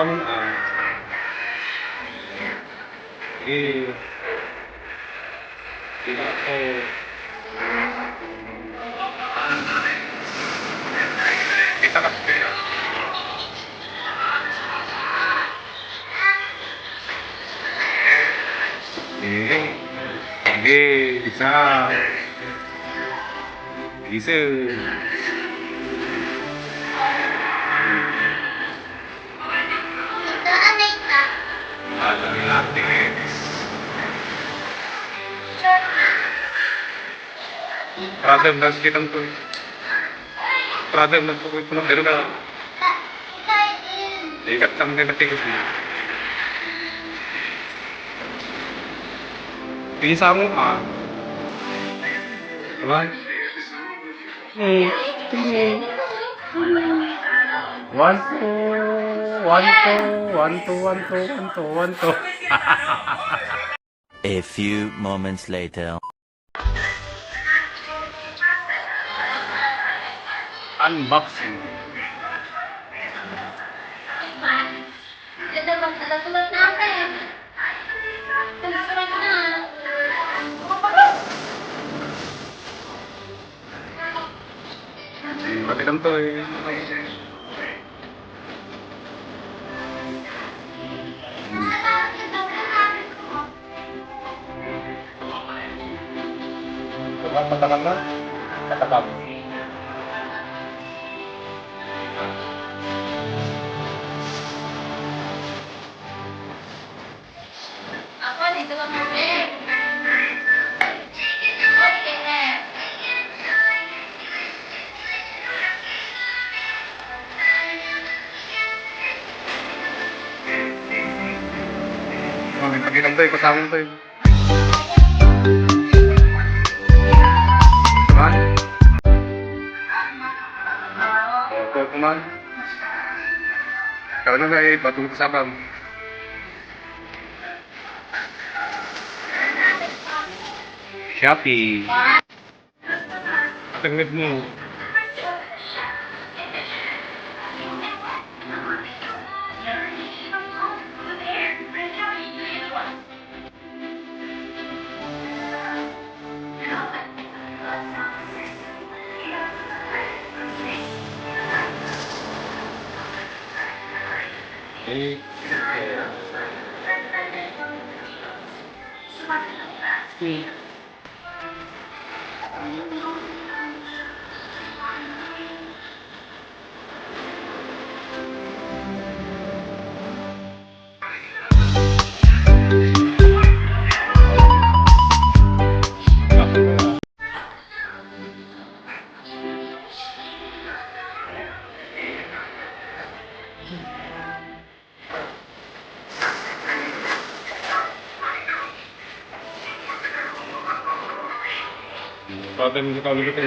kamu jadi tidak ako kita kasi sige isa isa Radam dan sekitar tuh Radam dan pokoknya penuh dari udah ikat sampai ketik sih bisa mo right one two. A few moments later. Unboxing. Berarti kan tuh katakanlah katakan Ako dito lang kami. Okay na. Pag-inom tayo, kasama tayo. Kuman? Opo, kuman. Ikaw na nga batong kasama mo. Shopee. Tangad mo. Kalau kita kalau kita